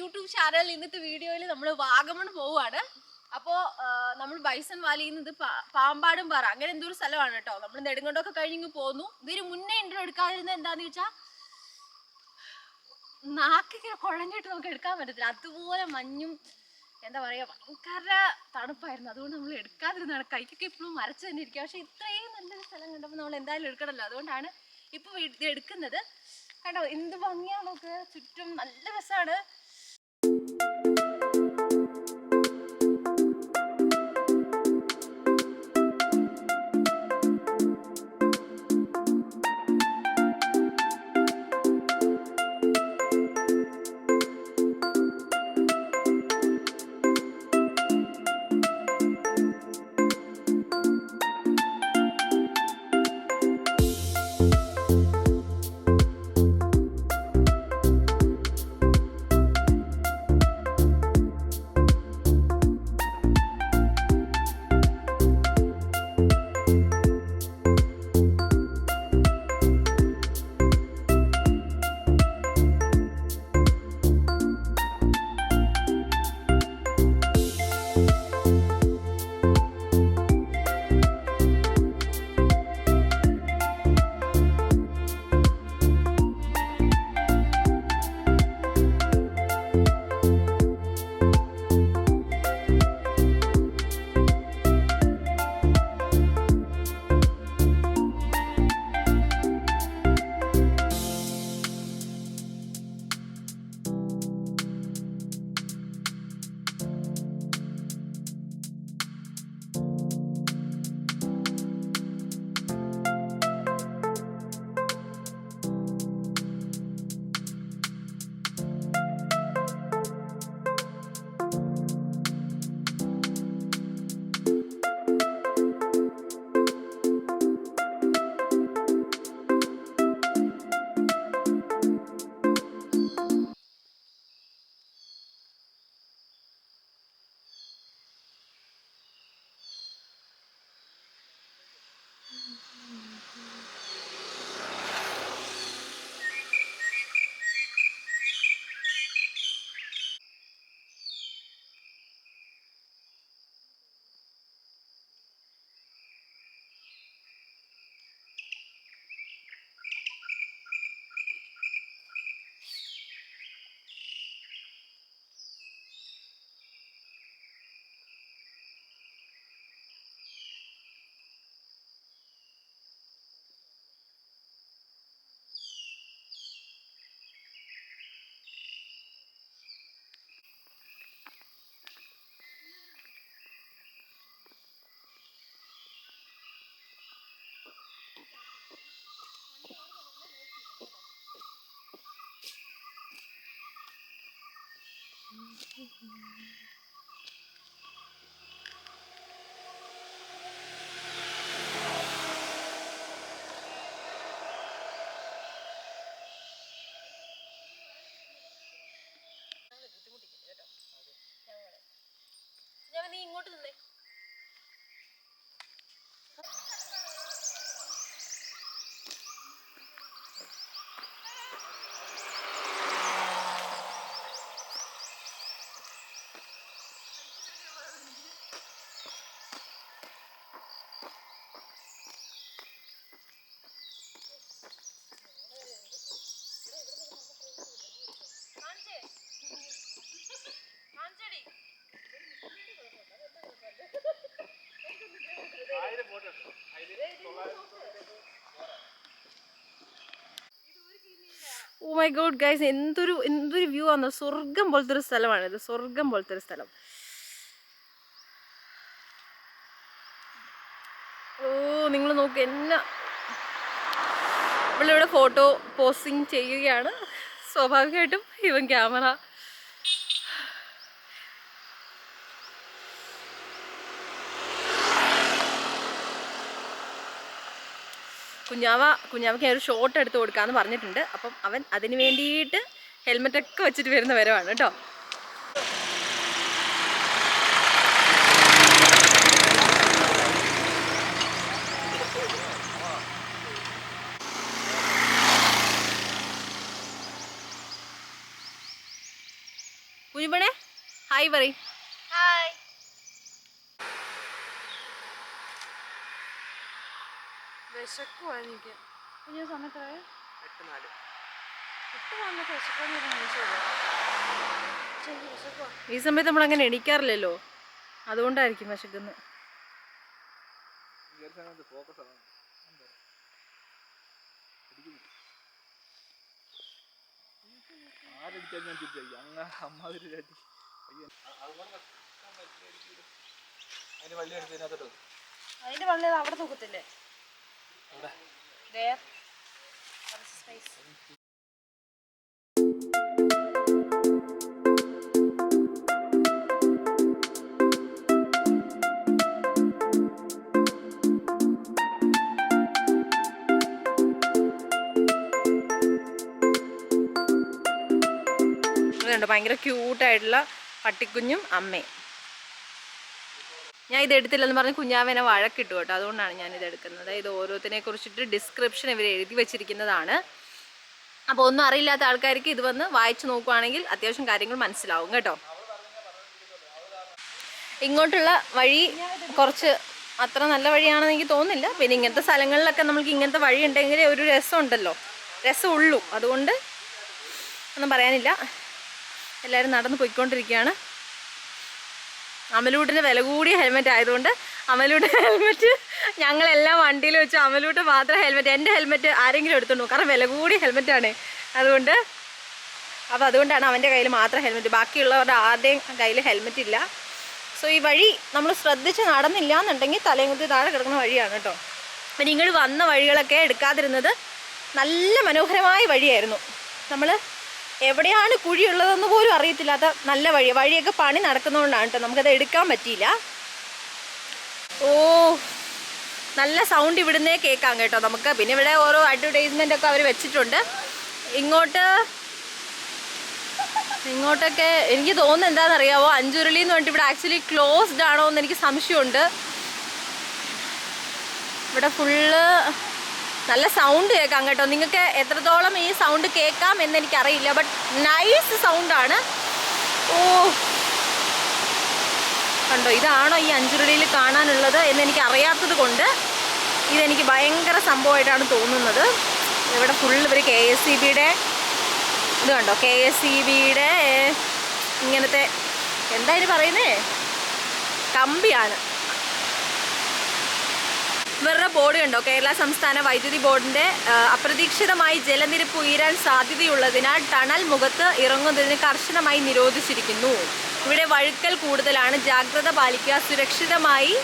YouTube channel ഇന്നത്തെ വീഡിയോയിൽ നമ്മൾ വാഗമൺ പോവുകയാണ്. അപ്പോൾ നമ്മൾ ബൈസൺ വാലിയിൽ നിന്ന് പാമ്പാടും പാറ അങ്ങനെ എന്തൊരു സ്ഥലമാണ് കേട്ടോ. നമ്മൾ നെടുങ്കണ്ടൊക്കെ കഴിഞ്ഞ് പോന്നു. ഇതിന് മുന്നേ ഇൻട്രോ എടുക്കാതിരുന്നത് എന്താണെന്ന് വെച്ചാൽ നാക്കിങ്ങനെ കുഴഞ്ഞിട്ട് നമുക്ക് എടുക്കാൻ പറ്റത്തില്ല. അതുപോലെ മഞ്ഞും എന്താ പറയുക ഭയങ്കര തണുപ്പായിരുന്നു. അതുകൊണ്ട് നമ്മൾ എടുക്കാതിരുന്നതാണ്. കൈക്കൊക്കെ ഇപ്പോഴും മരച്ച് തന്നെ ഇരിക്കുക. പക്ഷെ ഇത്രയും നല്ലൊരു സ്ഥലം കണ്ടപ്പോൾ നമ്മൾ എന്തായാലും എടുക്കണമല്ലോ. അതുകൊണ്ടാണ് ഇപ്പോൾ ഇത് എടുക്കുന്നത്. കണ്ടോ എന്ത് ഭംഗിയാണ് നോക്ക്. ചുറ്റും നല്ല രസമാണ്. നീ ഇങ്ങോട്ട് നിന്നേ. ഓ മൈ ഗോഡ് ഗൈസ്, എന്തൊരു വ്യൂ ആണ്. സ്വർഗം പോലത്തെ ഒരു സ്ഥലമാണിത്. സ്വർഗം പോലത്തെ ഒരു സ്ഥലം. ഓ നിങ്ങൾ നോക്ക്, എന്നെ നമ്മളിവിടെ ഫോട്ടോ പോസ്റ്റിങ് ചെയ്യുകയാണ്. സ്വാഭാവികമായിട്ടും ഇവൻ ക്യാമറ. കുഞ്ഞാവയ്ക്ക് ഒരു ഷോട്ട് എടുത്ത് കൊടുക്കാമെന്ന് പറഞ്ഞിട്ടുണ്ട്. അപ്പം അവൻ അതിന് വേണ്ടിയിട്ട് ഹെൽമെറ്റൊക്കെ വെച്ചിട്ട് വരുന്ന വരവാണ് കേട്ടോ. ഹായ് പറയ്. ഹായ്. വിശക്കുവാ എനിക്ക്. കുഞ്ഞു സമയത്ത് 8:04. ഈ സമയത്ത് നമ്മൾ അങ്ങനെ എണീക്കാറില്ലല്ലോ, അതുകൊണ്ടായിരിക്കും വിശക്കുന്നത്. അതിന്റെ വള്ളി അവിടെ തൂക്കത്തില്ലേ? ഭയങ്കര ക്യൂട്ടായിട്ടുള്ള പട്ടിക്കുഞ്ഞും അമ്മയും. ഞാൻ ഇത് എടുത്തില്ലെന്ന് പറഞ്ഞ് കുഞ്ഞാവേനെ വഴക്കിട്ടു കേട്ടോ, അതുകൊണ്ടാണ് ഞാനിത് എടുക്കുന്നത്. ഇത് ഓരോത്തിനെ കുറിച്ചിട്ട് ഡിസ്ക്രിപ്ഷൻ ഇവർ എഴുതി വെച്ചിരിക്കുന്നതാണ്. അപ്പോൾ ഒന്നും അറിയില്ലാത്ത ആൾക്കാർക്ക് ഇത് വന്ന് വായിച്ചു നോക്കുവാണെങ്കിൽ അത്യാവശ്യം കാര്യങ്ങൾ മനസ്സിലാവും കേട്ടോ. ഇങ്ങോട്ടുള്ള വഴി കുറച്ച് അത്ര നല്ല വഴിയാണെന്ന് എനിക്ക് തോന്നുന്നില്ല. പിന്നെ ഇങ്ങനത്തെ സ്ഥലങ്ങളിലൊക്കെ നമുക്ക് ഇങ്ങനത്തെ വഴി ഉണ്ടെങ്കിൽ ഒരു രസമുണ്ടല്ലോ, രസമുള്ളൂ. അതുകൊണ്ട് ഒന്നും പറയാനില്ല. എല്ലാവരും നടന്ന് പോയിക്കൊണ്ടിരിക്കുകയാണ്. അമലൂട്ടിൻ്റെ വില കൂടിയ ഹെൽമെറ്റ് ആയതുകൊണ്ട് അമലൂട്ട് ഹെൽമെറ്റ് ഞങ്ങളെല്ലാം വണ്ടിയിൽ വെച്ചു. അമലൂട്ട് മാത്രം ഹെൽമെറ്റ്, എൻ്റെ ഹെൽമെറ്റ് ആരെങ്കിലും എടുത്തോണ്ടു, കാരണം വില കൂടിയ ഹെൽമെറ്റാണ്. അതുകൊണ്ടാണ് അവൻ്റെ കയ്യിൽ മാത്രം ഹെൽമെറ്റ്, ബാക്കിയുള്ളവരുടെ ആരുടെയും കയ്യിൽ ഹെൽമെറ്റ് ഇല്ല. സോ ഈ വഴി നമ്മൾ ശ്രദ്ധിച്ച് നടന്നില്ല എന്നുണ്ടെങ്കിൽ തലയും കുത്തി താഴെ കിടക്കുന്ന വഴിയാണ് കേട്ടോ. പിന്നെ ഇങ്ങോട്ട് വന്ന വഴികളൊക്കെ എടുക്കാതിരുന്നത് നല്ല മനോഹരമായ വഴിയായിരുന്നു. നമ്മൾ എവിടെയാണ് കുഴിയുള്ളതെന്ന് പോലും അറിയത്തില്ലാത്ത നല്ല വഴിയൊക്കെ പണി നടക്കുന്നതുകൊണ്ടാണ് കേട്ടോ നമുക്കത് എടുക്കാൻ പറ്റിയില്ല. ഓ, നല്ല സൗണ്ട് ഇവിടുന്നേ കേൾക്കാം കേട്ടോ നമുക്ക്. പിന്നെ ഇവിടെ ഓരോ അഡ്വർടൈസ്മെൻ്റ് ഒക്കെ അവർ വെച്ചിട്ടുണ്ട്. ഇങ്ങോട്ടൊക്കെ എനിക്ക് തോന്നുന്നത് എന്താണെന്നറിയാമോ, അഞ്ചുരുളി എന്ന് പറഞ്ഞിട്ട് ഇവിടെ ആക്ച്വലി ക്ലോസ്ഡ് ആണോ എന്ന് എനിക്ക് സംശയമുണ്ട്. ഇവിടെ ഫുള്ള് നല്ല സൗണ്ട് കേൾക്കാം കേട്ടോ. നിങ്ങൾക്ക് എത്രത്തോളം ഈ സൗണ്ട് കേൾക്കാം എന്നെനിക്കറിയില്ല, ബട്ട് നൈസ് സൗണ്ടാണ്. ഓ കണ്ടോ, ഇതാണോ ഈ അഞ്ചുരുളിയിൽ കാണാനുള്ളത് എന്നെനിക്ക് അറിയാത്തത് കൊണ്ട് ഇതെനിക്ക് ഭയങ്കര സംഭവമായിട്ടാണ് തോന്നുന്നത്. ഇവിടെ ഫുള്ള് ഇവർ KSEBയുടെ ഇത് കണ്ടോ, KSEBയുടെ ഇങ്ങനത്തെ എന്താ ഇതിന് പറയുന്നേ, കമ്പിയാണ്. ഇവരുടെ ബോർഡ് കണ്ടോ, കേരള സംസ്ഥാന വൈദ്യുതി ബോർഡിൻ്റെ അപ്രതീക്ഷിതമായി ജലനിരപ്പ് ഉയരാൻ സാധ്യതയുള്ളതിനാൽ ടണൽ മുഖത്ത് ഇറങ്ങുന്നതിന് കർശനമായി നിരോധിച്ചിരിക്കുന്നു. ഇവിടെ വഴുക്കൽ കൂടുതലാണ്, ജാഗ്രത പാലിക്കുക, സുരക്ഷിതമായി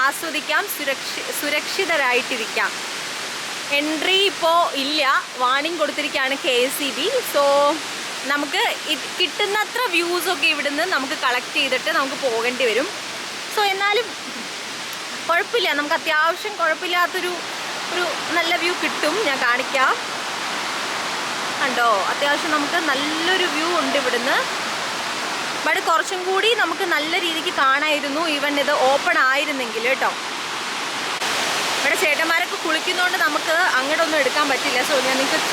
ആസ്വദിക്കാം, സുരക്ഷിതരായിട്ടിരിക്കാം. എൻട്രി ഇപ്പോൾ ഇല്ല, വാണിംഗ് കൊടുത്തിരിക്കുകയാണ് KSEB. സോ നമുക്ക് കിട്ടുന്നത്ര വ്യൂസൊക്കെ ഇവിടുന്ന് നമുക്ക് കളക്ട് ചെയ്തിട്ട് നമുക്ക് പോകേണ്ടി വരും. സോ എന്നാലും കുഴപ്പമില്ല, നമുക്ക് അത്യാവശ്യം കുഴപ്പമില്ലാത്തൊരു നല്ല വ്യൂ കിട്ടും. ഞാൻ കാണിക്കാം. കണ്ടോ, അത്യാവശ്യം നമുക്ക് നല്ലൊരു വ്യൂ ഉണ്ട് ഇവിടുന്ന്. ബട്ട് കുറച്ചും കൂടി നമുക്ക് നല്ല രീതിക്ക് കാണായിരുന്നു ഈവൻ ഇത് ഓപ്പൺ ആയിരുന്നെങ്കിൽ കേട്ടോ. ഇവിടെ ചേട്ടന്മാരൊക്കെ കുളിക്കുന്നതുകൊണ്ട് നമുക്ക് അങ്ങോട്ടൊന്നും എടുക്കാൻ പറ്റില്ല. സോ ഞാൻ നിങ്ങൾക്ക്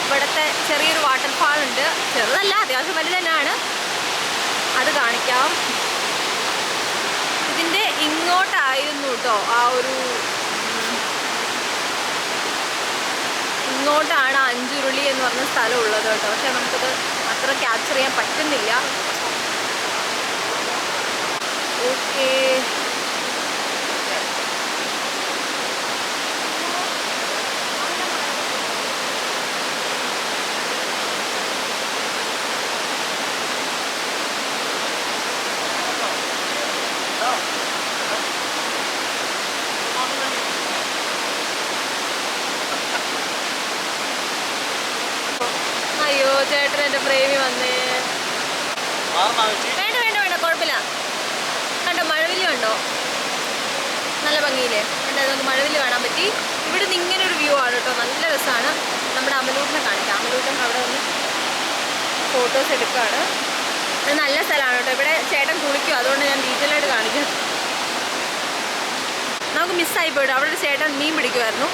ഇവിടുത്തെ ചെറിയൊരു വാട്ടർഫാൾ ഉണ്ട്, ചെറുതല്ല അത്യാവശ്യം വലുത് തന്നെയാണ്, അത് കാണിക്കാം. ഇതിൻ്റെ ഇങ്ങോട്ടായിരുന്നു കേട്ടോ, ഇങ്ങോട്ടാണ് അഞ്ചുരുളി എന്ന് പറഞ്ഞ സ്ഥലം ഉള്ളത് കേട്ടോ. പക്ഷെ നമുക്കത് അത്ര ക്യാപ്ചർ ചെയ്യാൻ പറ്റുന്നില്ല. ഓക്കേ, അയ്യോ ചേട്ടൻ എൻ്റെ പ്രേമി വന്നേ. വേണ്ട കുഴപ്പമില്ല. കണ്ടോ മഴവില്ല് കണ്ടോ, നല്ല ഭംഗിയില്ലേ. കണ്ടോ, നമുക്ക് മഴവില്ല് കാണാൻ പറ്റി. ഇവിടുന്ന് ഇങ്ങനെ ഒരു വ്യൂ ആണ് കേട്ടോ, നല്ല രസമാണ്. നമ്മുടെ അമലൂട്ടിനെ കാണിക്കാം. അമലൂട്ടൻ അവിടെ വന്ന് ഫോട്ടോസ് എടുക്കുകയാണ്. ഇത് നല്ല സ്ഥലമാണ് കേട്ടോ. ഇവിടെ ചേട്ടൻ കുളിക്കും, അതുകൊണ്ട് ഞാൻ ഡീറ്റെയിൽ ആയിട്ട് കാണിക്കാം. നമുക്ക് മിസ്സായി പോയിട്ട് അവിടെ ഒരു ചേട്ടൻ മീൻ പിടിക്കുമായിരുന്നു.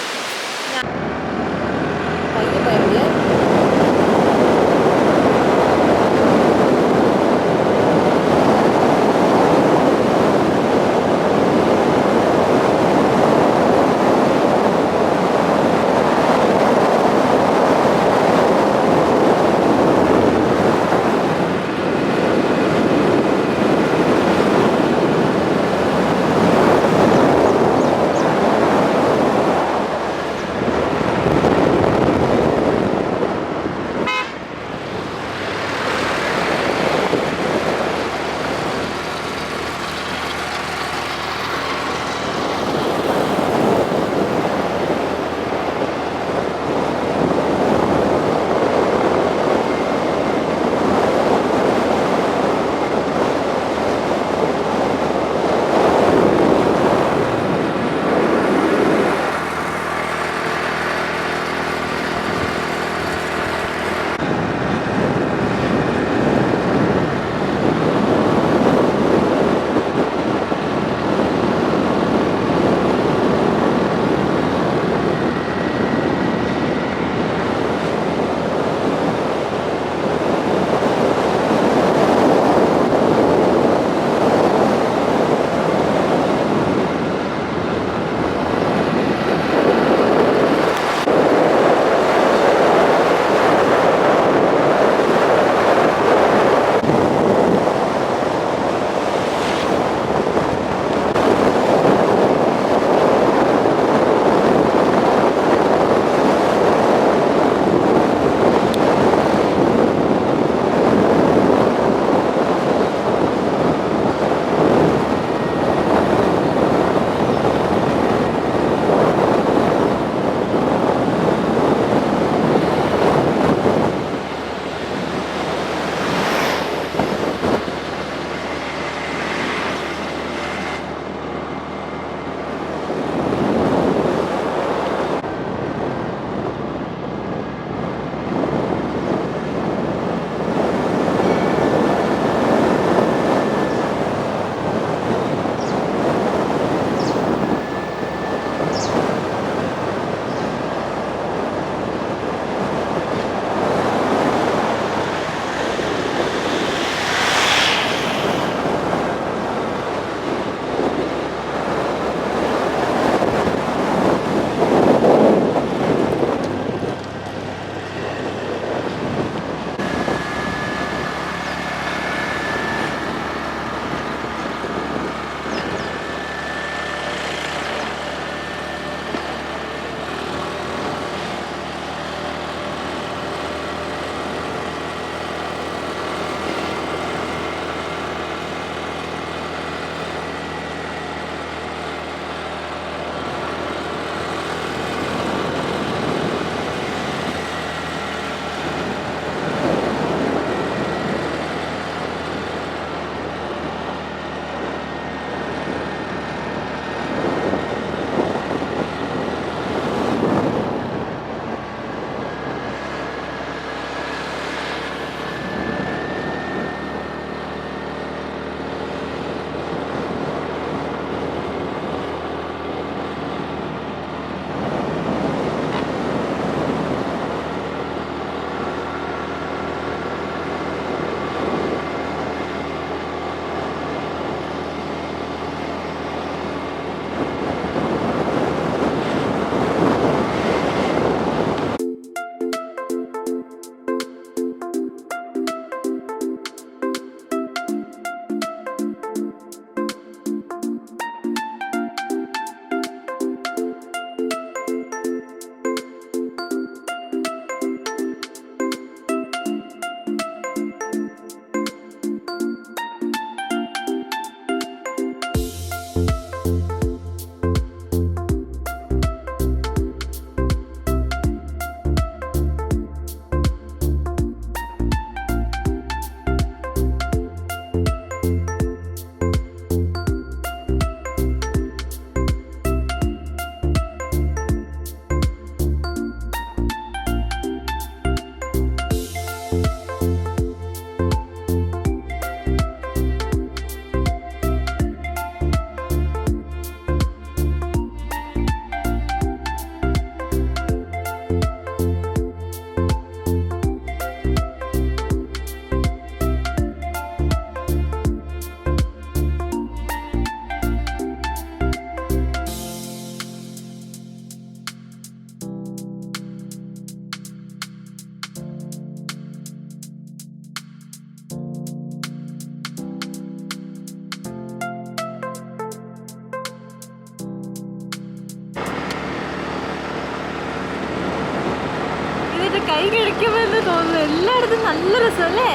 വന്നിട്ട് കൈ കഴിക്കുമെന്ന് തോന്നുന്നു. എല്ലായിടത്തും നല്ല രസമല്ലേ,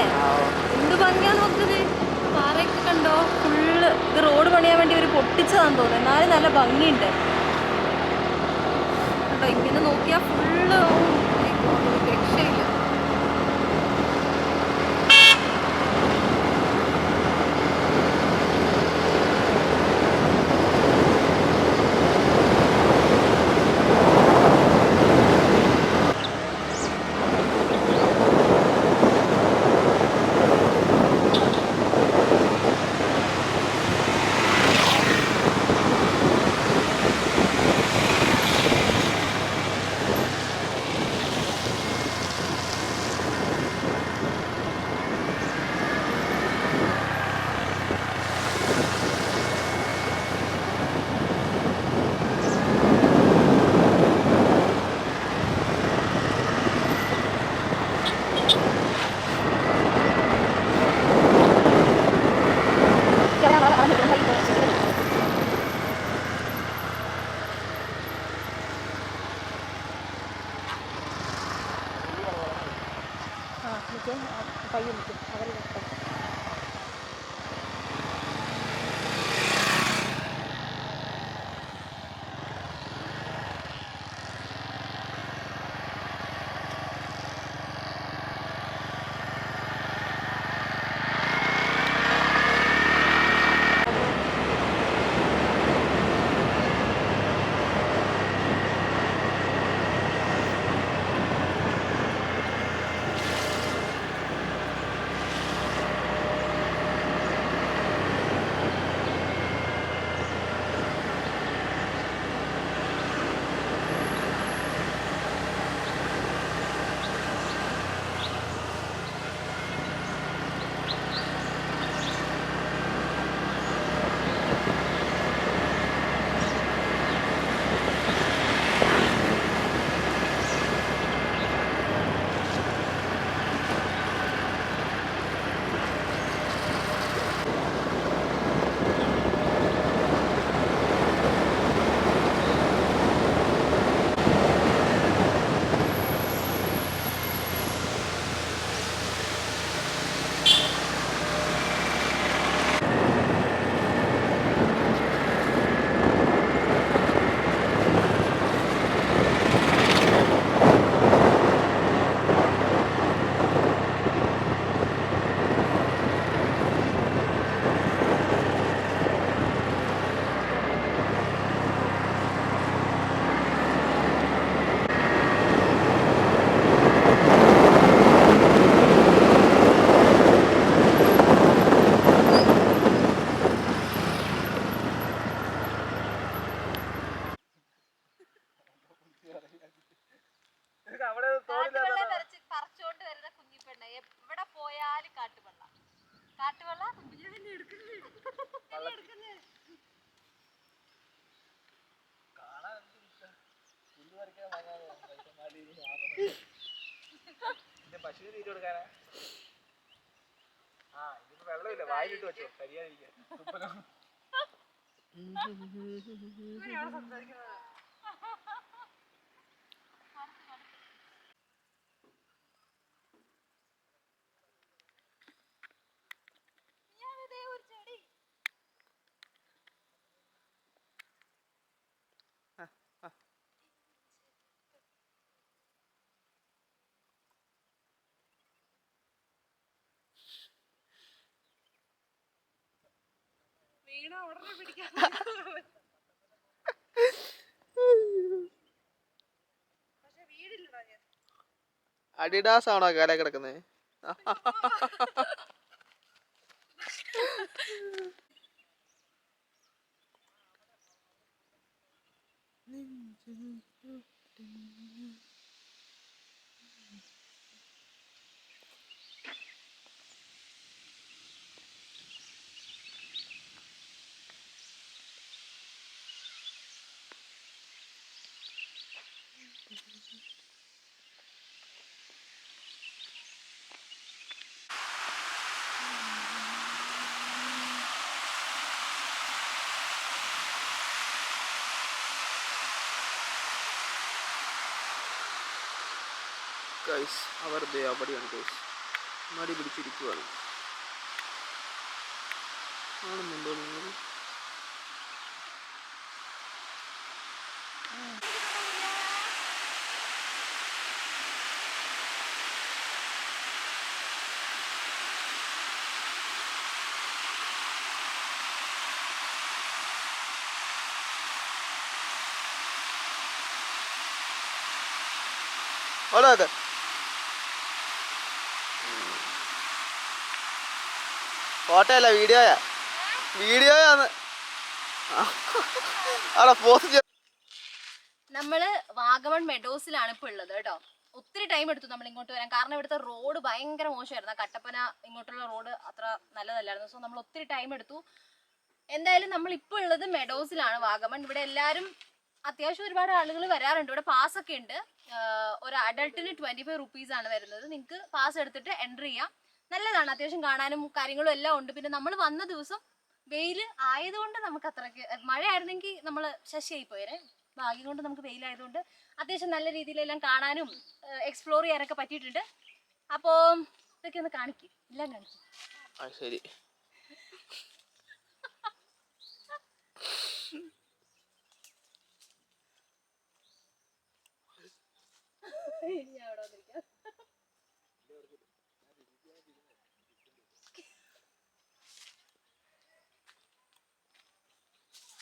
എന്ത് ഭംഗിയാന്ന് നോക്കുന്നത്. പാറയൊക്കെ കണ്ടോ, ഫുള്ള് ഇത് റോഡ് പണിയാൻ വേണ്ടി ഒരു പൊട്ടിച്ചതാന്ന് തോന്നുന്നു, എന്നാലും നല്ല ഭംഗിയുണ്ട് കേട്ടോ. ഇങ്ങനെ നോക്കിയാൽ ഫുള്ള് രക്ഷയില്ല. പറിച്ചോണ്ട് വരുന്ന കുഞ്ഞിപ്പെണ്ണ എവിടെ പോയാലും കാട്ടുവെള്ള കാട്ടുവെള്ള പശുവിന് തീറ്റ കൊടുക്കാനാ. ആ ഇതിപ്പോ വെള്ളമില്ല, വായിലിട്ട് വെച്ചോ കരിയാതിരിക്കാൻ. സംസാരിക്കുന്നത് വീണ ഉടനെ പിടിക്കാൻ. പക്ഷെ വീടില്ലടാ ഞാൻ. അഡിഡാസ് ആണോ കാലേ കിടക്കുന്നത്? ഗൈസ് അവർ അവിടെയാണ് ഗൈസ് മടി പിടിച്ചിരിക്കുവാണ് കാണുന്നുണ്ടോ നിങ്ങൾ അവിടെ ഫോട്ടോ അല്ല വീഡിയോയാന്ന് അവിടെ പോസ്റ്റ് നമ്മള് വാഗമൺ മെഡോസിലാണ് ഇപ്പൊ ഉള്ളത് കേട്ടോ. ഒത്തിരി ടൈം എടുത്തു നമ്മൾ ഇങ്ങോട്ട് വരാൻ, കാരണം ഇവിടുത്തെ റോഡ് ഭയങ്കര മോശമായിരുന്നു. കട്ടപ്പന ഇങ്ങോട്ടുള്ള റോഡ് അത്ര നല്ലതല്ലായിരുന്നു. സോ നമ്മൾ ഒത്തിരി ടൈം എടുത്തു. എന്തായാലും നമ്മൾ ഇപ്പോൾ ഉള്ളത് മെഡോസിലാണ്, വാഗമൺ. ഇവിടെ എല്ലാവരും അത്യാവശ്യം ഒരുപാട് ആളുകൾ വരാറുണ്ട്. ഇവിടെ പാസ് ഒക്കെ ഉണ്ട്. ഒരു അഡൾട്ടിന് 25 റുപ്പീസ് ആണ് വരുന്നത്. നിങ്ങൾക്ക് പാസ് എടുത്തിട്ട് എൻട്രി ചെയ്യാം. നല്ലതാണ്, അത്യാവശ്യം കാണാനും കാര്യങ്ങളും എല്ലാം ഉണ്ട്. പിന്നെ നമ്മൾ വന്ന ദിവസം വെയിൽ ആയതുകൊണ്ട് നമുക്ക് അത്രയ്ക്ക്, മഴയായിരുന്നെങ്കിൽ നമ്മൾ ശശിയായി പോയേ. ഭാഗ്യം കൊണ്ട് നമുക്ക് വെയിലായതുകൊണ്ട് അത്യാവശ്യം നല്ല രീതിയിലെല്ലാം കാണാനും എക്സ്പ്ലോർ ചെയ്യാനൊക്കെ പറ്റിയിട്ടുണ്ട്. അപ്പോൾ ഇതൊക്കെ ഒന്ന് കാണിക്കും, എല്ലാം കാണിക്കും. ശരി.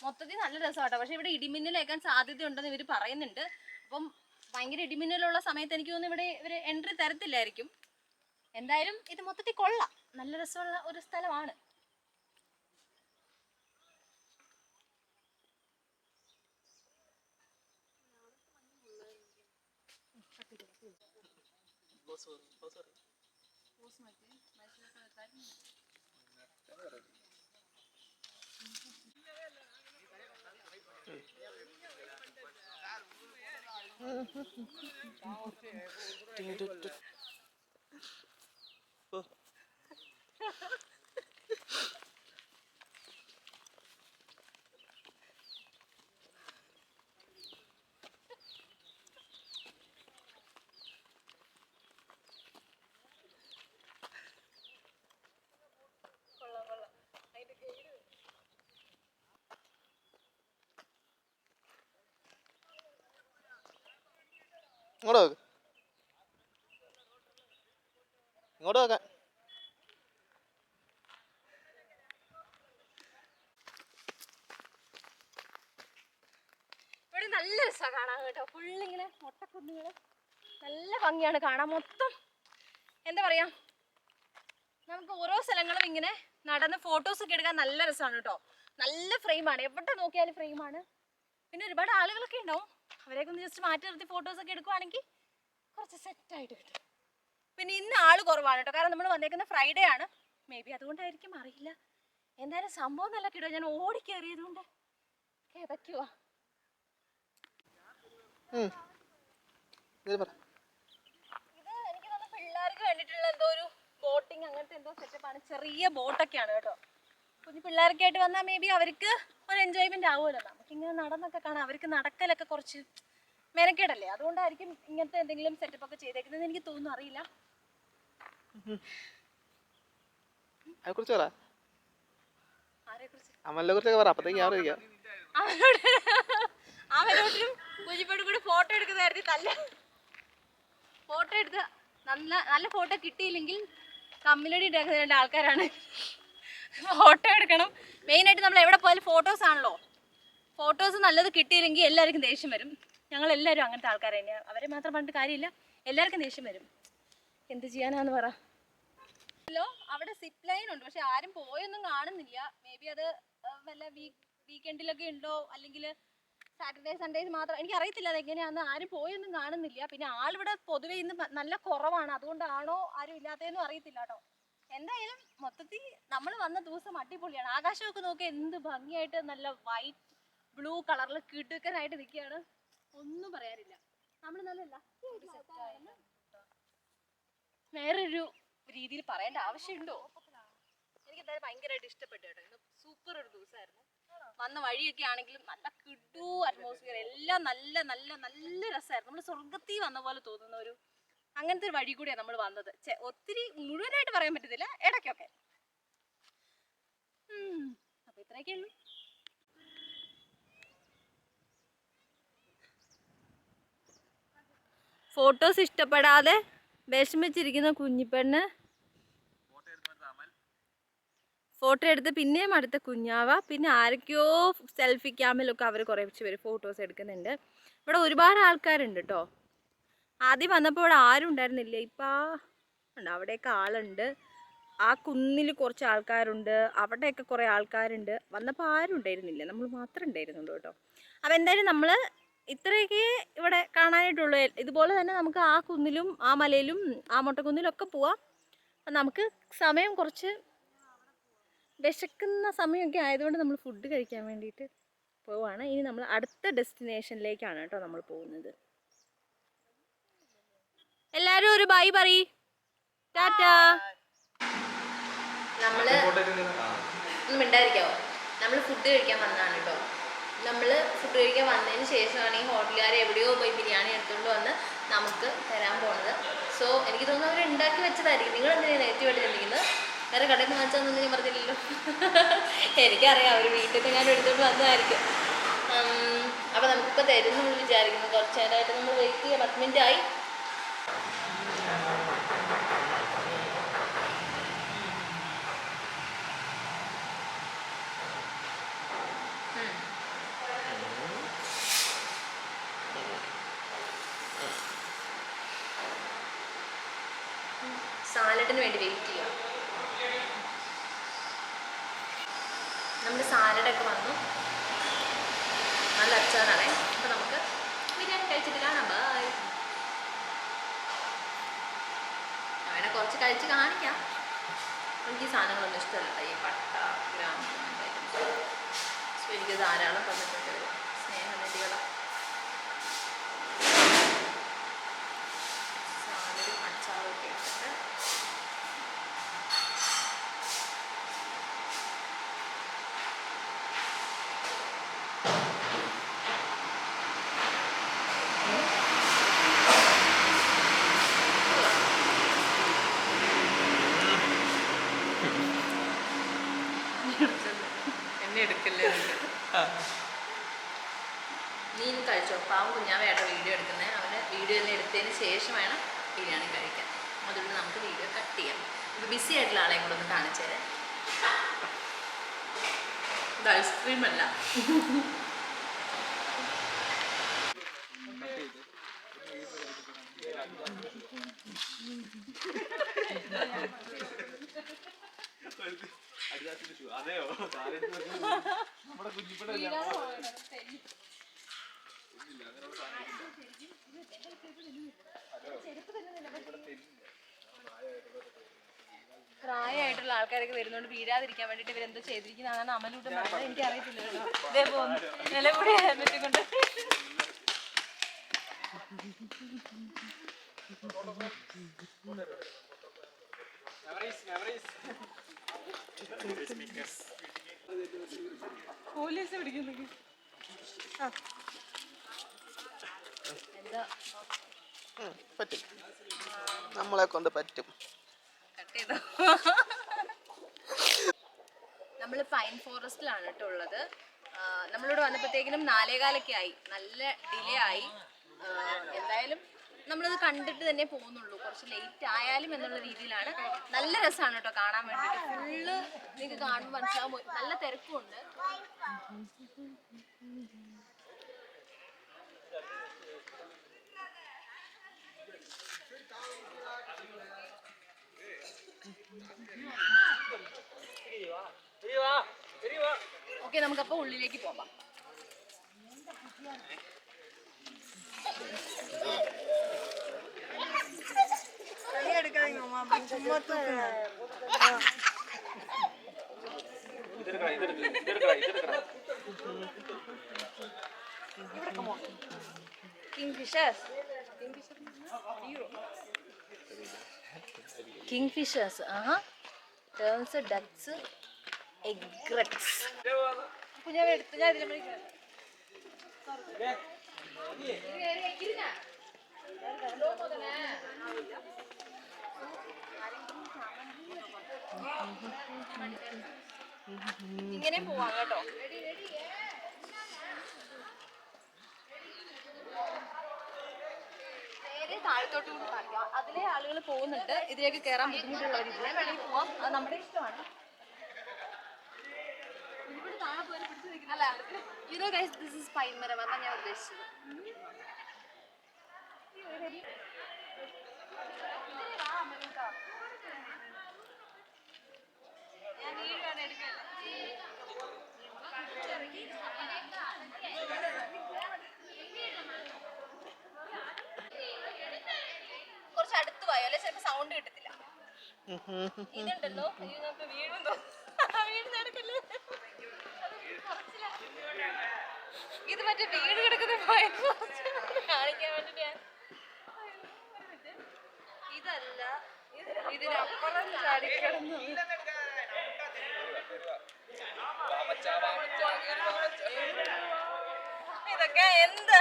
മൊത്തത്തിൽ നല്ല രസമാട്ടോ. പക്ഷെ ഇവിടെ ഇടിമിന്നലേക്കാൻ സാധ്യതയുണ്ടെന്ന് ഇവർ പറയുന്നുണ്ട്. അപ്പം ഭയങ്കര ഇടിമിന്നലുള്ള സമയത്ത് എനിക്ക് തോന്നുന്നു ഇവർ എൻട്രി തരത്തില്ലായിരിക്കും. എന്തായാലും ഇത് മൊത്തത്തിൽ കൊള്ളാം, നല്ല രസമുള്ള ഒരു സ്ഥലമാണ്. ഇങ്ങോട്ട് നോക്കാൻ ഇവിടെ നല്ല രസമാണ് കാണാൻ കേട്ടോ. ഫുള്ളിങ്ങനെ മുട്ടക്കുന്നുകള്, നല്ല ഭംഗിയാണ് കാണാൻ. മൊത്തം എന്താ പറയാ, നമുക്ക് ഓരോ സ്ഥലങ്ങളും ഇങ്ങനെ നടന്ന് ഫോട്ടോസ് ഒക്കെ എടുക്കാൻ നല്ല രസമാണ് കേട്ടോ. നല്ല ഫ്രെയിമാണ്, എവിടെ നോക്കിയാലും ഫ്രെയിമാണ്. പിന്നെ ഒരുപാട് ആളുകളൊക്കെ ഉണ്ടാവും, അവരെയൊക്കെ ഒന്ന് ജസ്റ്റ് മാറ്റി നിർത്തി ഫോട്ടോസ് ഒക്കെ എടുക്കുവാണെങ്കിൽ കുറച്ച് സെറ്റായിട്ട് കിട്ടും. പിന്നെ ഇന്ന് ആള് കുറവാണ് കേട്ടോ, കാരണം നമ്മൾ വന്നേക്കുന്ന ഫ്രൈഡേ ആണ്. മേ ബി അതുകൊണ്ടായിരിക്കും, അറിയില്ല. എന്തായാലും സംഭവം നല്ല കിട്ടുക. ഞാൻ ഓടിക്കേറിയതുകൊണ്ട് ഏതൊക്കെയോ ഇത് എനിക്ക് തോന്നുന്നു പിള്ളേർക്ക് വേണ്ടിയിട്ടുള്ള എന്തോ ഒരു ബോട്ടിങ് അങ്ങനത്തെ എന്തോ സെറ്റപ്പാണ്. ചെറിയ ബോട്ടൊക്കെയാണ് കേട്ടോ. കുഞ്ഞു പിള്ളേരൊക്കെ ആയിട്ട് വന്നാൽ മേ ബി അവർക്ക് ഒരു എൻജോയ്മെന്റ് ആവുമല്ലോ. നമുക്കിങ്ങനെ നടന്നൊക്കെ കാണാം, അവർക്ക് നടക്കലൊക്കെ കുറച്ച് മെനക്കേടല്ലേ, അതുകൊണ്ടായിരിക്കും ഇങ്ങനത്തെ എന്തെങ്കിലും സെറ്റപ്പ് ഒക്കെ ചെയ്തേക്കുന്നത് എനിക്ക് തോന്നുന്നു, അറിയില്ല. അവരോട്ടും കുഞ്ഞിപ്പോഴും കൂടി ഫോട്ടോ എടുക്കുന്നതായിരുന്നു തല്ല. ഫോട്ടോ എടുത്ത് നല്ല ഫോട്ടോ കിട്ടിയില്ലെങ്കിൽ കമ്മിലടി ഉണ്ടാക്കുന്ന 2 ആൾക്കാരാണ്. ഫോട്ടോ എടുക്കണം, മെയിനായിട്ട് നമ്മൾ എവിടെ പോയാലും ഫോട്ടോസ് ആണല്ലോ. ഫോട്ടോസ് നല്ലത് കിട്ടിയില്ലെങ്കിൽ എല്ലാവർക്കും ദേഷ്യം വരും. ഞങ്ങളെല്ലാവരും അങ്ങനത്തെ ആൾക്കാർ തന്നെയാണ്. അവരെ മാത്രം പറഞ്ഞിട്ട് കാര്യമില്ല, എല്ലാവർക്കും ദേഷ്യം വരും. എന്ത് ചെയ്യാനാന്ന് പറ. അവിടെ സിപ്പ് ലൈൻ ഉണ്ട്, പക്ഷെ ആരും പോയൊന്നും കാണുന്നില്ല. മേ ബി അത് വല്ല വീക്കെൻഡിലൊക്കെ ഉണ്ടോ, അല്ലെങ്കിൽ സാറ്റർഡേ സൺഡേസ് മാത്രം, എനിക്ക് അറിയത്തില്ല അതെങ്ങനെയാന്ന്. ആരും പോയൊന്നും കാണുന്നില്ല. പിന്നെ ആളിവിടെ പൊതുവെ ഇന്ന് നല്ല കുറവാണ്, അതുകൊണ്ടാണോ ആരും ഇല്ലാത്തതെന്നും അറിയത്തില്ല കേട്ടോ. എന്തായാലും മൊത്തത്തിൽ നമ്മൾ വന്ന ദിവസം അടിപൊളിയാണ്. ആകാശമൊക്കെ നോക്കി എന്ത് ഭംഗിയായിട്ട്, നല്ല വൈറ്റ് ബ്ലൂ കളറിൽ കിടുക്കനായിട്ട് നിൽക്കുകയാണ്. ഒന്നും പറയാനില്ല, നമ്മൾ നല്ല വേറൊരു രീതിയിൽ പറയേണ്ട ആവശ്യമുണ്ടോ? എനിക്ക് എന്തായാലും ഭയങ്കരമായിട്ട് ഇഷ്ടപ്പെട്ടു കേട്ടോ. ഇന്ന് സൂപ്പർ ഒരു ദിവസമായിരുന്നു. വന്ന വഴിയൊക്കെ ആണെങ്കിലും നല്ല കിടു അറ്റ്മോസ്ഫിയർ, എല്ലാം നല്ല നല്ല നല്ല രസമായിരുന്നു. നമ്മൾ സ്വർഗത്തിൽ വന്ന പോലെ തോന്നുന്ന ഒരു അങ്ങനത്തെ ഒരു വഴി കൂടിയാണ് നമ്മൾ വന്നത്. ഒത്തിരി മുഴുവനായിട്ട് പറയാൻ പറ്റത്തില്ല, ഇടയ്ക്കൊക്കെ. അപ്പൊ ഇത്രയൊക്കെ ഉള്ളൂ. ഫോട്ടോസ് ഇഷ്ടപ്പെടാതെ വിഷമിച്ചിരിക്കുന്ന കുഞ്ഞിപ്പെണ്ണ് ഫോട്ടോ എടുത്ത് പിന്നെയും അടുത്ത കുഞ്ഞാവ, പിന്നെ ആരൊക്കെയോ സെൽഫി ക്യാമിലൊക്കെ അവർ കുറച്ച് പേര് ഫോട്ടോസ് എടുക്കുന്നുണ്ട്. ഇവിടെ ഒരുപാട് ആൾക്കാരുണ്ട് കേട്ടോ. ആദ്യം വന്നപ്പോൾ ഇവിടെ ആരും ഉണ്ടായിരുന്നില്ല, ഇപ്പം ഉണ്ട്, അവിടെയൊക്കെ ആളുണ്ട്. ആ കുന്നിൽ കുറച്ച് ആൾക്കാരുണ്ട്, അവിടെയൊക്കെ കുറേ ആൾക്കാരുണ്ട്. വന്നപ്പോൾ ആരും ഉണ്ടായിരുന്നില്ല, നമ്മൾ മാത്രമേ ഉണ്ടായിരുന്നുള്ളൂ കേട്ടോ. അപ്പോൾ എന്തായാലും നമ്മൾ ഇത്രയൊക്കെ ഇവിടെ കാണാനായിട്ടുള്ളൂ. ഇതുപോലെ തന്നെ നമുക്ക് ആ കുന്നിലും ആ മലയിലും ആ മൊട്ടക്കുന്നിലൊക്കെ പോവാം. അപ്പം നമുക്ക് സമയം കുറച്ച് വിശക്കുന്ന സമയമൊക്കെ ആയതുകൊണ്ട് നമ്മൾ ഫുഡ് കഴിക്കാൻ വേണ്ടിയിട്ട് പോവാണ്. ഇനി നമ്മൾ അടുത്ത ഡെസ്റ്റിനേഷനിലേക്കാണ് കേട്ടോ നമ്മൾ പോകുന്നത്. എല്ലാവരും ഒരു ബൈ പറയ്, ടാറ്റാ. നമ്മൾ ഒന്നും മിണ്ടായിരിക്കാവോ? നമ്മൾ ഫുഡ് കഴിക്കാൻ വന്നതാണ് കേട്ടോ. നമ്മൾ ഫുഡ് കഴിക്കാൻ വന്നതിന് ശേഷമാണ് ഈ ഹോട്ടലുകാർ എവിടെയോ പോയി ബിരിയാണി എടുത്തുകൊണ്ട് വന്ന് നമുക്ക് തരാൻ പോണത്. സോ എനിക്ക് തോന്നുന്നു അവർ ഉണ്ടാക്കി വെച്ചതായിരിക്കും. നിങ്ങൾ എന്തിനാണ് നെഗറ്റീവായിട്ട് ചിന്തിക്കുന്നത്? വേറെ കടയിൽ നിന്ന് വാങ്ങിച്ചതൊന്നും ഞാൻ പറഞ്ഞില്ലല്ലോ. എനിക്കറിയാം അവർ വീട്ടിൽ നിന്ന് ഞാൻ എടുത്തുകൊണ്ട് വന്നതായിരിക്കും. അപ്പോൾ നമുക്കിപ്പോൾ തരുന്നു വിചാരിക്കുന്നു. കുറച്ച് നേരമായിട്ട് നമ്മൾ വെയിറ്റ് ചെയ്യാം. 10 മിനിറ്റ് ആയി. സാലഡിന് വേണ്ടി വെയിറ്റ് ചെയ്യാം. നമ്മുടെ സാലഡൊക്കെ വന്നു, നല്ല അച്ചാറാണേ. അപ്പോൾ നമുക്ക് ബിരിയാണി കഴിച്ചിട്ട് കാണാം. ബൈ. അങ്ങനെ കുറച്ച് കഴിച്ച് കാണിക്കാം. എനിക്ക് ഈ സാധനങ്ങളൊന്നും ഇഷ്ടമല്ല, ഈ പട്ട ഗ്രാമ്പ് സോ എനിക്ക് ധാരാളം തന്നിട്ടുണ്ട് ഒരു സ്നേഹനിധികളെ. സാലഡും അച്ചാറും ഒക്കെ ഇട്ടിട്ട് നീ കഴിച്ചോ. പാവം കുഞ്ഞാവയായിട്ട് വീഡിയോ എടുക്കുന്നത്. അവന് വീഡിയോ എല്ലാം എടുത്തതിന് ശേഷം വേണം ബിരിയാണി കഴിക്കാൻ. അതുകൊണ്ട് നമുക്ക് വീഡിയോ കട്ട് ചെയ്യാം. ഇപ്പോൾ ബിസി ആയിട്ടുള്ള ആളെയും കൂടെ ഒന്ന് കാണിച്ചു തരാം. ഇത് ഐസ്ക്രീം അല്ല, അതെയോ? നമ്മുടെ കുഞ്ഞിപ്പട പ്രായമായിട്ടുള്ള ആൾക്കാരൊക്കെ വരുന്നോണ്ട് വീഴാതിരിക്കാൻ വേണ്ടിട്ട് ഇവരെന്തോ ചെയ്തിരിക്കുന്നതാണ് അമലൂട്ട് പറഞ്ഞത്. എനിക്ക് അറിയത്തില്ല. ഇതേ പോകുന്നു നിലപൊടി ഹെൽമെറ്റ് പോലീസ് പിടിക്കുന്നു. എന്താ പറ്റും, നമ്മളെ കൊണ്ട് പറ്റും. നമ്മൾ പൈൻ ഫോറസ്റ്റിലാണ് കേട്ടോ ഉള്ളത്. നമ്മളിവിടെ വന്നപ്പോഴത്തേക്കിനും 4:15 ആയി. നല്ല ഡിലേ ആയി. എന്തായാലും നമ്മളത് കണ്ടിട്ട് തന്നെ പോകുന്നുള്ളൂ. കുറച്ച് ലേറ്റ് ആയാലും എന്നുള്ള രീതിയിലാണ്. നല്ല രസമാണ് കേട്ടോ കാണാൻ വേണ്ടിയിട്ട്. ഫുള്ള് നിങ്ങൾക്ക് കാണുമ്പോൾ മനസ്സിലാവും, നല്ല തിരക്കുണ്ട്. ഓക്കെ, നമുക്കപ്പോൾ ഉള്ളിലേക്ക് പോകാം. കിങ്ഫിഷേഴ്സ്, ടേൺസ്, ഡക്സ്, എഗ്രറ്റ്സ്. ഞാൻ എടുത്ത് ഞാൻ ഇതിനെ ഇങ്ങനെ പോവാം കേട്ടോ. നേരെ താഴത്തോട്ട് കൂടി കാണിക്കാം. അതിലെ ആളുകൾ പോകുന്നുണ്ട്. ഇതിലേക്ക് കയറാൻ ബുദ്ധിമുട്ടുള്ളവർ ഇതിലെ വേണമെങ്കിൽ പോവാം. അത് നമ്മുടെ ഇഷ്ടമാണ്. ഇവിടെ താഴെ പോയാലും പിടിച്ചു നിൽക്കില്ല. You know guys, this is pine മരം. അതാണ് ഞാൻ ഉദ്ദേശിച്ചത്. ഞാൻ വീഴാണ് എടുക്കല്ലേ. കുറച്ച് അടുത്ത് പോയോ അല്ലെ ചിലപ്പോ സൗണ്ട് കിട്ടത്തില്ല. ഇതുണ്ടല്ലോ നമുക്ക് വീഴും വീഴുന്നെടുക്കല്ലേ. ഇത് മറ്റേ വീട് കിടക്കുന്ന കാണിക്കാൻ വേണ്ടിട്ട് ഇതല്ല, ഇതിനപ്പുറം ചാടിക്കിടന്നു. ഇതൊക്കെ എന്ത്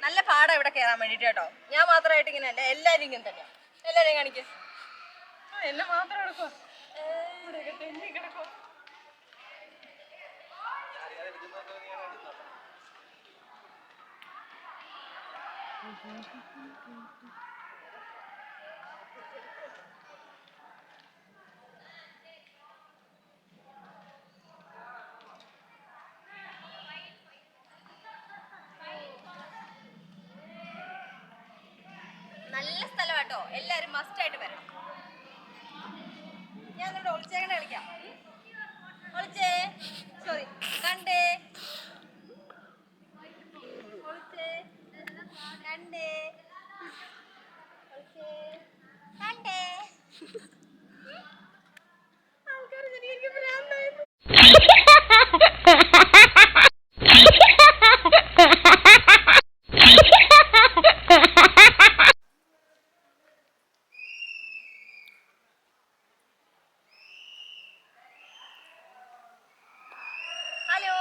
നല്ല പാടാ ഇവിടെ കയറാൻ വേണ്ടിട്ട് കേട്ടോ. ഞാൻ മാത്രമായിട്ട് ഇങ്ങനെ അല്ല, എല്ലാരും ഇങ്ങനെ തന്നെയാ. എല്ലാരെയും കാണിക്ക. എന്നെ മാത്രം എടുക്കോ കിടക്കോ. നല്ല സ്ഥലം കേട്ടോ, എല്ലാരും മസ്റ്റ് ആയിട്ട് വരണം. ഞാൻ ഇവിടെ ഒളിച്ചേക്കണ കളിക്കാം. ഒളിച്ചേ, സോറി, കണ്ടേ ഒളിച്ചേ, കണ്ടേ ഒളിച്ചേ, കണ്ടേ. ആൾക്കാർ ശരിക്കും ഭ്രാന്തായിരുന്നു. ഹലോ,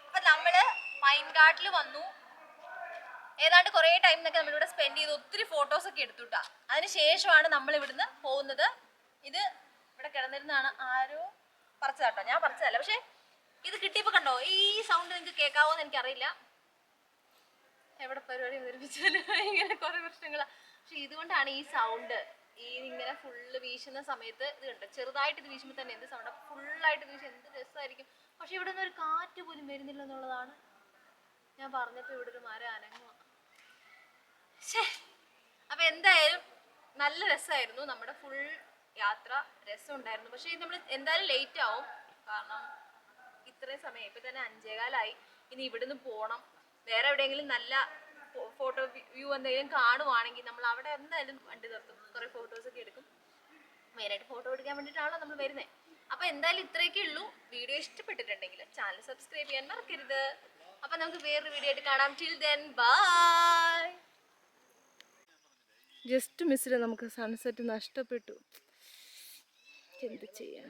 അപ്പൊ നമ്മള് പൈൻകാട്ടിൽ വന്നു. ഏതാണ്ട് കുറെ ടൈം എന്നൊക്കെ നമ്മളിവിടെ സ്പെൻഡ് ചെയ്ത് ഒത്തിരി ഫോട്ടോസ് ഒക്കെ എടുത്തുട്ടാ. അതിനുശേഷമാണ് നമ്മൾ ഇവിടുന്ന് പോകുന്നത്. ഇത് ഇവിടെ കിടന്നിരുന്നാണ് ആരോ പറിച്ചതാട്ടോ, ഞാൻ പറിച്ചതല്ല. പക്ഷെ ഇത് കിട്ടിയപ്പോ കണ്ടോ, ഈ സൗണ്ട് നിങ്ങൾക്ക് കേൾക്കാവോന്ന് എനിക്കറിയില്ല. എവിടെ പരിപാടി അവതരിപ്പിച്ചാലും ഇങ്ങനെ കുറെ പ്രശ്നങ്ങളാ. പക്ഷെ ഇതുകൊണ്ടാണ് ഈ സൗണ്ട്. ഈ ഇങ്ങനെ ഫുള്ള് വീശുന്ന സമയത്ത് ഇത് കണ്ടോ, ചെറുതായിട്ട് ഇത് വീശുമ്പോൾ തന്നെ എന്ത് സൗണ്ട്, ഫുള്ളായിട്ട് വീശും എന്ത് രസമായിരിക്കും. പക്ഷെ ഇവിടെ നിന്ന് ഒരു കാറ്റ് പോലും വരുന്നില്ല എന്നുള്ളതാണ്. ഞാൻ പറഞ്ഞപ്പോ ഇവിടെ ഒരു മരം അനങ്ങുക. അപ്പൊ എന്തായാലും നല്ല രസമായിരുന്നു നമ്മുടെ ഫുൾ യാത്ര. രസമുണ്ടായിരുന്നു. പക്ഷെ നമ്മൾ എന്തായാലും ലേറ്റ് ആവും. കാരണം ഇത്രയും സമയം ഇപ്പൊ തന്നെ 5:15 ഇനി ഇവിടുന്ന് പോണം. വേറെ എവിടെയെങ്കിലും നല്ല ഫോട്ടോ വ്യൂ എന്തെങ്കിലും കാണുവാണെങ്കിൽ നമ്മൾ അവിടെ എന്തായാലും വണ്ടി നിർത്തും, കുറെ ഫോട്ടോസ് ഒക്കെ എടുക്കും. മെയിനായിട്ട് ഫോട്ടോ എടുക്കാൻ വേണ്ടിയിട്ടാണല്ലോ നമ്മൾ വരുന്നത്. അപ്പൊ എന്തായാലും ഇത്രയൊക്കെ ഉള്ളൂ. വീഡിയോ ഇഷ്ടപ്പെട്ടിട്ടുണ്ടെങ്കിൽ ചാനൽ സബ്സ്ക്രൈബ് ചെയ്യാൻ മറക്കരുത്. അപ്പൊ നമുക്ക് വേറൊരു വീഡിയോ ആയിട്ട് കാണാം. Till then bye. ജസ്റ്റ് മിസ്സിൽ നമുക്ക് സൺസെറ്റ് നഷ്ടപ്പെട്ടു. എന്ത് ചെയ്യാൻ.